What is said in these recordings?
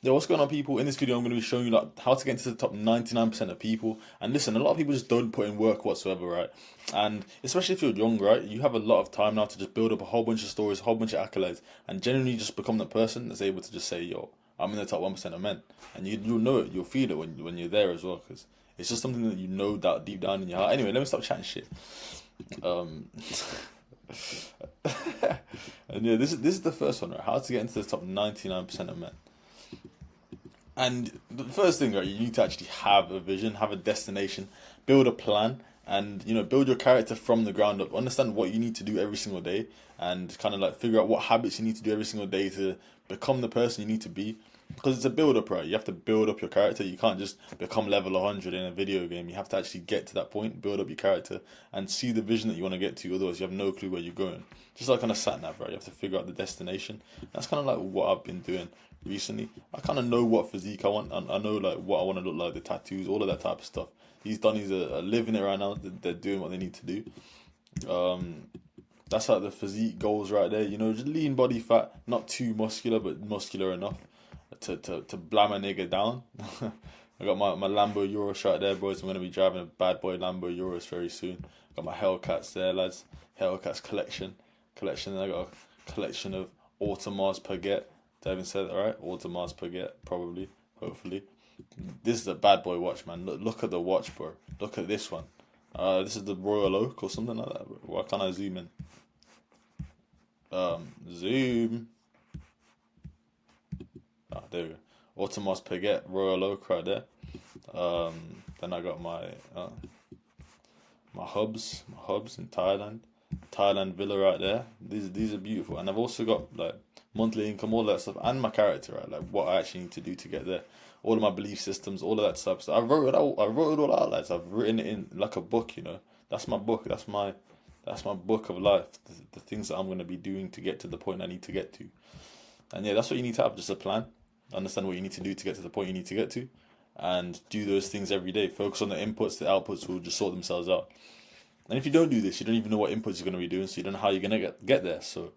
Yo, what's going on, people? In this video, I'm going to be showing you like how to get into the top 99% of people. And listen, a lot of people just don't put in work whatsoever, right? And especially if you're young, right? You have a lot of time now to just build up a whole bunch of stories, a whole bunch of accolades, and genuinely just become that person that's able to just say, "Yo, I'm in the top 1% of men," and you'll know it, you'll feel it when you're there as well, because it's just something that you know that deep down in your heart. Anyway, let me stop chatting shit. Um, and yeah, this is the first one, right? How to get into the top 99% of men. And the first thing, right, you need to actually have a vision, have a destination, build a plan, and build your character from the ground up. Understand what you need to do every single day, and kind of like figure out what habits you need to do every single day to become the person you need to be. Because it's a build up, right? You have to build up your character. You can't just become level 100 in a video game. You have to actually get to that point, build up your character, and see the vision that you want to get to. Otherwise, you have no clue where you're going. Just like on a sat nav, right? You have to figure out the destination. That's kind of like what I've been doing recently. I kind of know what physique I want, and I know like what I want to look like, the tattoos, all of that type of stuff. These Donnies are living it right now. They're doing what they need to do. That's like the physique goals right there. Just lean body fat, not too muscular, but muscular enough to blam a nigga down. I got my Lambo Urus right there, boys. I'm gonna be driving a bad boy Lambo Urus very soon. Got my Hellcats there, lads. Hellcats collection. And I got a collection of Audemars Piguet. Did I even say that right? Audemars Piguet, probably, hopefully. This is a bad boy watch, man. Look at the watch, bro. Look at this one. This is the Royal Oak or something like that. Why can't I zoom in? Zoom. Ah, there we go. Audemars Piguet, Royal Oak right there. Then I got my hubs in Thailand villa right there. These are beautiful, and I've also got like monthly income, all that stuff, and my character, right? Like what I actually need to do to get there, all of my belief systems, all of that stuff. So I wrote it out. I wrote it all out, lads. I've written it in like a book. That's my book. That's my book of life. The things that I'm going to be doing to get to the point I need to get to. And yeah, that's what you need to have, just a plan. Understand what you need to do to get to the point you need to get to, and do those things every day. Focus on the inputs. The outputs will just sort themselves out. And if you don't do this, you don't even know what inputs you're going to be doing, so you don't know how you're going to get there. So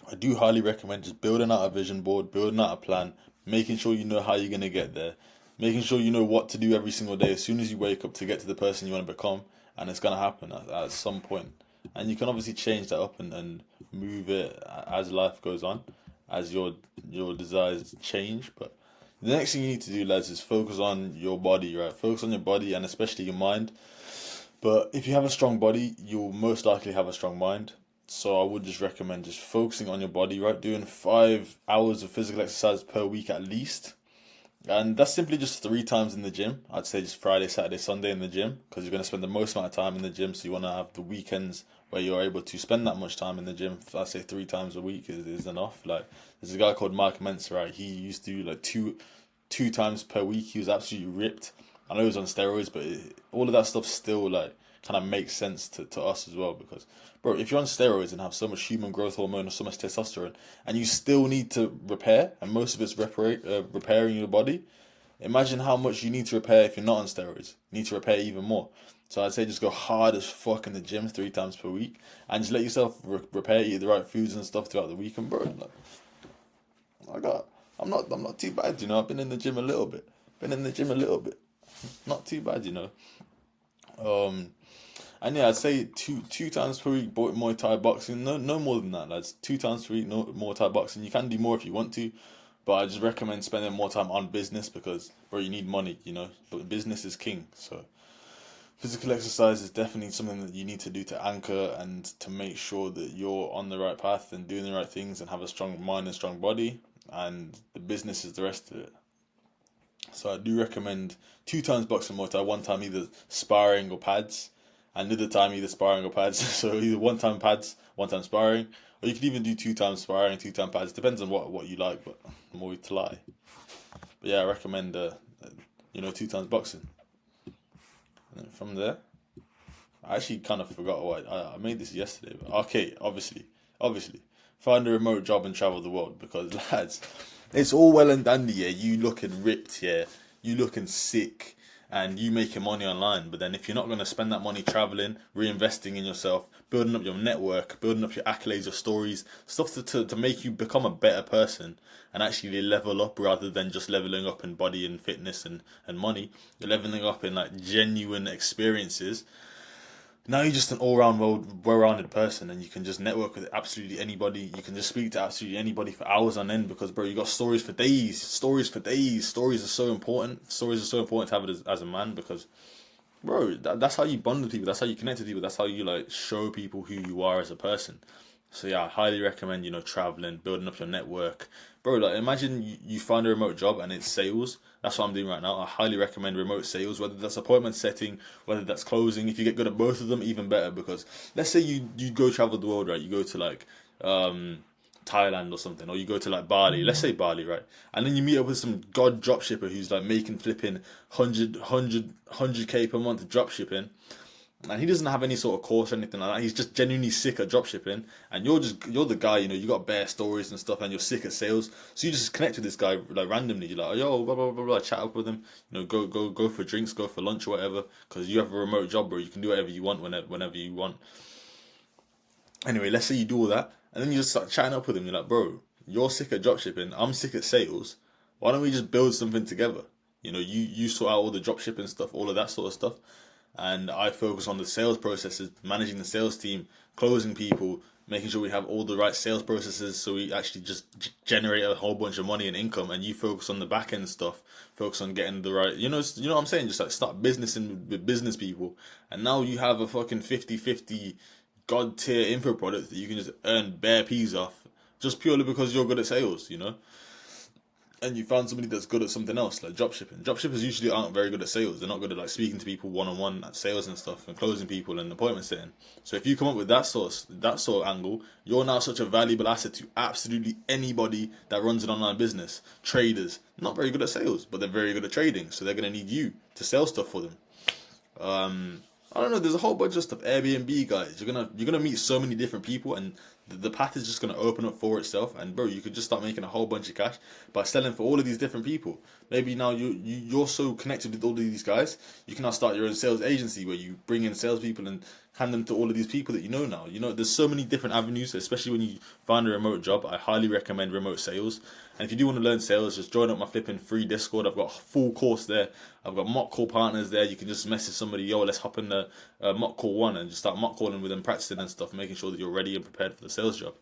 I do highly recommend just building out a vision board, building out a plan, making sure you know how you're going to get there, making sure you know what to do every single day as soon as you wake up to get to the person you want to become, and it's going to happen at some point. And you can obviously change that up and move it as life goes on, as your desires change. But the next thing you need to do, lads, is focus on your body, right? Focus on your body and especially your mind. But if you have a strong body, you'll most likely have a strong mind. So I would just recommend just focusing on your body, right? Doing 5 hours of physical exercise per week at least. And that's simply just 3 times in the gym. I'd say just Friday, Saturday, Sunday in the gym, because you're going to spend the most amount of time in the gym. So you want to have the weekends where you're able to spend that much time in the gym. I'd say 3 times a week is enough. Like, there's a guy called Mike Mentzer, right? He used to do like two times per week. He was absolutely ripped. I know he was on steroids, but all of that stuff still like kind of makes sense to us as well, because bro, if you're on steroids and have so much human growth hormone or so much testosterone, and you still need to repair, and most of it's repairing your body, imagine how much you need to repair if you're not on steroids. You need to repair even more. So I'd say just go hard as fuck in the gym 3 times per week, and just let yourself repair, eat the right foods and stuff throughout the week. And bro, like, I'm not too bad, I've been in the gym a little bit. Not too bad, And yeah, I'd say two times per week Muay Thai boxing. No more than that, lads. 2 times per week, no Muay Thai boxing. You can do more if you want to, but I just recommend spending more time on business because, bro, you need money, But business is king. So physical exercise is definitely something that you need to do to anchor and to make sure that you're on the right path and doing the right things and have a strong mind and strong body. And the business is the rest of it. So I do recommend 2 times boxing Muay Thai, 1 time either sparring or pads, and the other time either sparring or pads. So either 1 time pads, 1 time sparring, or you could even do 2 times sparring, 2 time pads. Depends on what you like, but more to lie. But yeah, I recommend 2 times boxing. And then from there, I actually kind of forgot what I made this yesterday. But okay, obviously, find a remote job and travel the world, because lads, it's all well and dandy, yeah, you looking ripped, yeah, you looking sick, and you making money online. But then if you're not going to spend that money traveling, reinvesting in yourself, building up your network, building up your accolades, your stories, stuff to make you become a better person and actually level up rather than just leveling up in body and fitness and money. You're leveling up in like genuine experiences. Now you're just an all-round well-rounded person, and you can just network with absolutely anybody. You can just speak to absolutely anybody for hours on end because, bro, you got stories for days. Stories for days. Stories are so important. Stories are so important to have it as a man because, bro, that's how you bond with people. That's how you connect with people. That's how you like show people who you are as a person. So yeah, I highly recommend, traveling, building up your network. Bro, like imagine you find a remote job and it's sales. That's what I'm doing right now. I highly recommend remote sales, whether that's appointment setting, whether that's closing. If you get good at both of them, even better. Because let's say you go travel the world, right? You go to like Thailand or something, or you go to like Bali. Let's say Bali, right? And then you meet up with some god dropshipper who's like making flipping 100K per month dropshipping, and he doesn't have any sort of course or anything like that. He's just genuinely sick at dropshipping, and you're the guy. You got bare stories and stuff, and you're sick at sales. So you just connect with this guy like randomly. You're like, oh, yo, blah blah blah blah. Chat up with him. Go for drinks, go for lunch or whatever. Because you have a remote job, bro. You can do whatever you want whenever you want. Anyway, let's say you do all that, and then you just start chatting up with him. You're like, bro, you're sick at dropshipping. I'm sick at sales. Why don't we just build something together? You sort out all the dropshipping stuff, all of that sort of stuff, and I focus on the sales processes, managing the sales team, closing people, making sure we have all the right sales processes so we actually just generate a whole bunch of money and income, and you focus on the back end stuff, focus on getting the right, what I'm saying, just like start businessing with business people, and now you have a fucking 50-50 god tier info product that you can just earn bare peas off just purely because you're good at sales. And you found somebody that's good at something else, like dropshipping. Dropshippers usually aren't very good at sales. They're not good at like speaking to people one on one at sales and stuff and closing people and appointment setting. So if you come up with that sort of angle, you're now such a valuable asset to absolutely anybody that runs an online business. Traders, not very good at sales, but they're very good at trading, so they're gonna need you to sell stuff for them. I don't know. There's a whole bunch of stuff. Airbnb guys, you're gonna meet so many different people, and the path is just gonna open up for itself. And bro, you could just start making a whole bunch of cash by selling for all of these different people. Maybe now you're so connected with all of these guys, you can now start your own sales agency where you bring in salespeople and hand them to all of these people that you know now. There's so many different avenues, especially when you find a remote job. I highly recommend remote sales. And if you do want to learn sales, just join up my flipping free Discord. I've got a full course there. I've got mock call partners there. You can just message somebody, yo, let's hop in the mock call one and just start mock calling with them, practicing and stuff, making sure that you're ready and prepared for the sales job.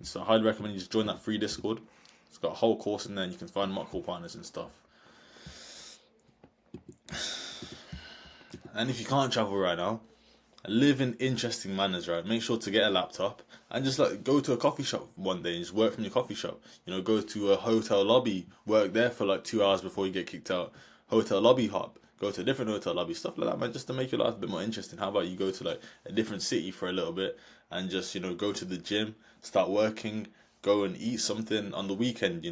So I highly recommend you just join that free Discord. It's got a whole course in there, and you can find mock call partners and stuff. And if you can't travel right now, live in interesting manners, right? Make sure to get a laptop and just like go to a coffee shop one day and just work from your coffee shop. Go to a hotel lobby, work there for like 2 hours before you get kicked out. Hotel lobby hop, go to a different hotel lobby, stuff like that, man, just to make your life a bit more interesting. How about you go to like a different city for a little bit and just, go to the gym, start working, go and eat something on the weekend,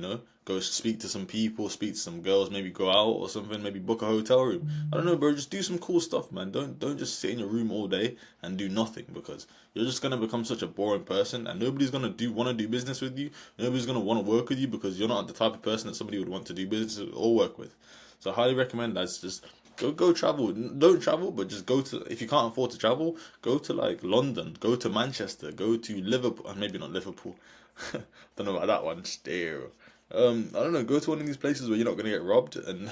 go speak to some people, speak to some girls, maybe go out or something, maybe book a hotel room. I don't know, bro, just do some cool stuff, man. Don't just sit in your room all day and do nothing, because you're just gonna become such a boring person, and nobody's gonna want to do business with you. Nobody's gonna want to work with you because you're not the type of person that somebody would want to do business with or work with. So I highly recommend that. Just go travel. Don't travel, but just go to, if you can't afford to travel, go to like London, go to Manchester, go to Liverpool, maybe not Liverpool. Don't know about that one. Still, I don't know. Go to one of these places where you're not gonna get robbed, and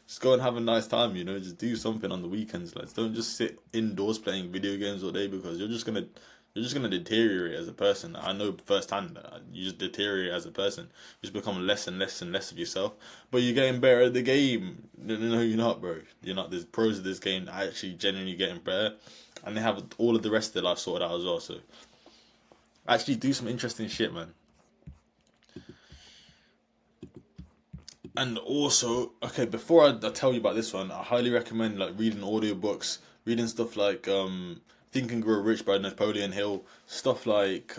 just go and have a nice time. Just do something on the weekends. Like, don't just sit indoors playing video games all day, because you're just gonna deteriorate as a person. I know firsthand that you just deteriorate as a person. You just become less and less and less of yourself. But you're getting better at the game. No, you're not, bro. You're not. There's pros of this game that are actually genuinely getting better, and they have all of the rest of their life sorted out as well. So actually do some interesting shit, man. And also, okay, before I tell you about this one, I highly recommend like reading audiobooks, reading stuff like Think and Grow Rich by Napoleon Hill, stuff like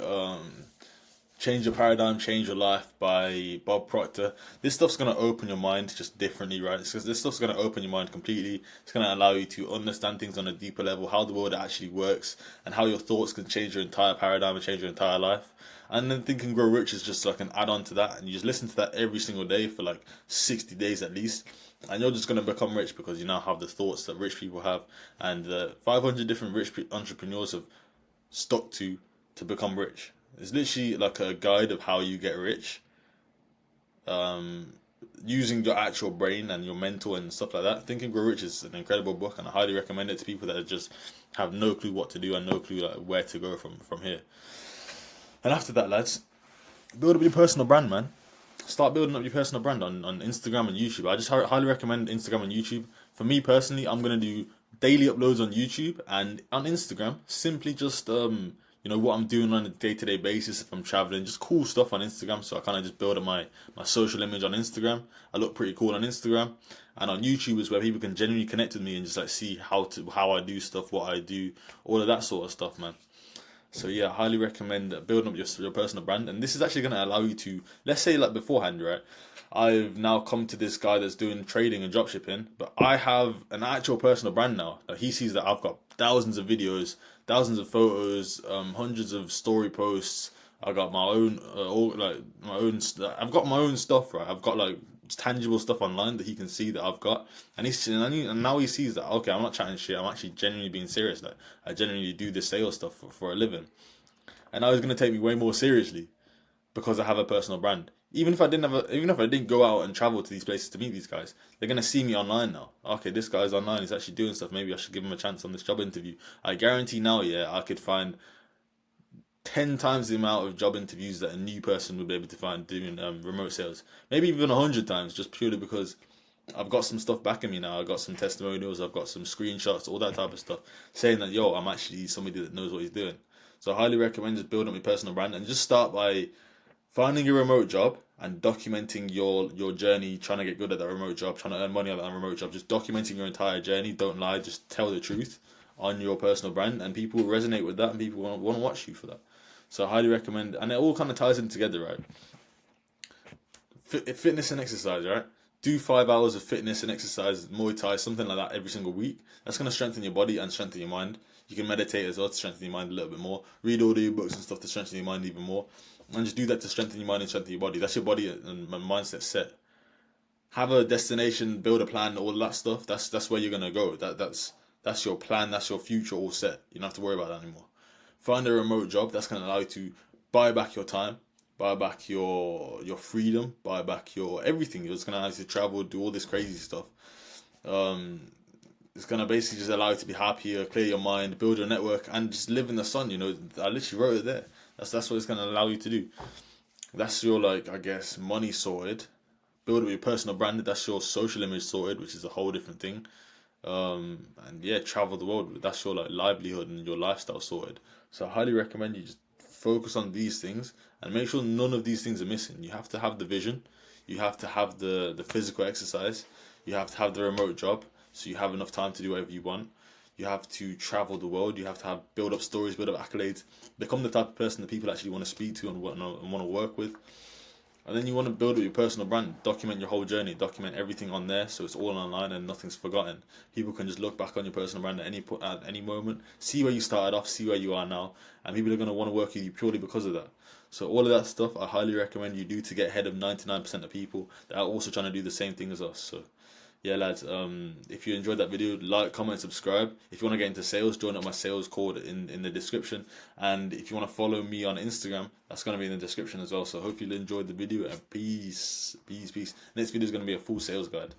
Change Your Paradigm, Change Your Life by Bob Proctor. This stuff's going to open your mind just differently, right? Because this stuff's going to open your mind completely. It's going to allow you to understand things on a deeper level, how the world actually works, and how your thoughts can change your entire paradigm and change your entire life. And then Think and Grow Rich is just like an add-on to that, and you just listen to that every single day for like 60 days at least, and you're just going to become rich because you now have the thoughts that rich people have. And 500 different rich entrepreneurs have stuck to become rich. It's literally like a guide of how you get rich, um, using your actual brain and your mental and stuff like that. Think and Grow Rich is an incredible book, and I highly recommend it to people that just have no clue what to do and no clue like where to go from here. And after that, lads, build up your personal brand, man. Start building up your personal brand on Instagram and YouTube. I just highly recommend Instagram and YouTube. For me personally, I'm gonna do daily uploads on YouTube and on Instagram. Simply just what I'm doing on a day-to-day basis if I'm traveling, just cool stuff on Instagram. So I kind of just build up my social image on Instagram. I look pretty cool on Instagram, and on YouTube is where people can genuinely connect with me and just like see how I do stuff, what I do, all of that sort of stuff, man. So yeah, I highly recommend building up your personal brand, and this is actually going to allow you to, let's say like beforehand, right? I've now come to this guy that's doing trading and dropshipping, but I have an actual personal brand now. Like he sees that I've got thousands of videos, thousands of photos, hundreds of story posts. I got my own, I've got my own stuff, right? I've got like tangible stuff online that he can see that I've got, and now he sees that okay, I'm not chatting shit. I'm actually genuinely being serious. Like I genuinely do this sales stuff for a living, and now he's gonna take me way more seriously because I have a personal brand. Even if I didn't go out and travel to these places to meet these guys, they're gonna see me online now. Okay, this guy's online. He's actually doing stuff. Maybe I should give him a chance on this job interview. I guarantee now, yeah, I could find 10 times the amount of job interviews that a new person would be able to find doing remote sales. Maybe even 100 times, just purely because I've got some stuff backing me now. I've got some testimonials. I've got some screenshots, all that type of stuff, saying that yo, I'm actually somebody that knows what he's doing. So I highly recommend just building up your personal brand and just start by finding a remote job and documenting your journey, trying to get good at that remote job, trying to earn money on that remote job. Just documenting your entire journey. Don't lie. Just tell the truth on your personal brand, and people will resonate with that, and people want to watch you for that. So I highly recommend, and it all kind of ties in together, right? Fitness and exercise, right? Do 5 hours of fitness and exercise, Muay Thai, something like that every single week. That's going to strengthen your body and strengthen your mind. You can meditate as well to strengthen your mind a little bit more. Read audio books and stuff to strengthen your mind even more. And just do that to strengthen your mind and strengthen your body. That's your body and mindset set. Have a destination, build a plan, all that stuff. That's where you're gonna go. That's your plan. That's your future all set. You don't have to worry about that anymore. Find a remote job that's gonna allow you to buy back your time, buy back your freedom, buy back your everything. It's gonna allow you to travel, do all this crazy stuff. Um, it's gonna basically just allow you to be happier, clear your mind, build your network, and just live in the sun. I literally wrote it there. That's what it's gonna allow you to do. That's your I guess money sorted. Build up your personal brand. That's your social image sorted, which is a whole different thing. And yeah, travel the world. That's your livelihood and your lifestyle sorted. So I highly recommend you just focus on these things and make sure none of these things are missing. You have to have the vision. You have to have the physical exercise. You have to have the remote job, so you have enough time to do whatever you want. You have to travel the world. You have to build up stories, build up accolades, become the type of person that people actually want to speak to and want to work with. And then you want to build up your personal brand, document your whole journey, document everything on there, so it's all online and nothing's forgotten. People can just look back on your personal brand at any moment, see where you started off, see where you are now, and people are going to want to work with you purely because of that. So all of that stuff, I highly recommend you do to get ahead of 99% of people that are also trying to do the same thing as us. So yeah, lads, if you enjoyed that video, like, comment, subscribe. If you want to get into sales, join up my sales code in the description. And if you want to follow me on Instagram, that's going to be in the description as well. So hope you enjoyed the video, and peace. Next video is going to be a full sales guide.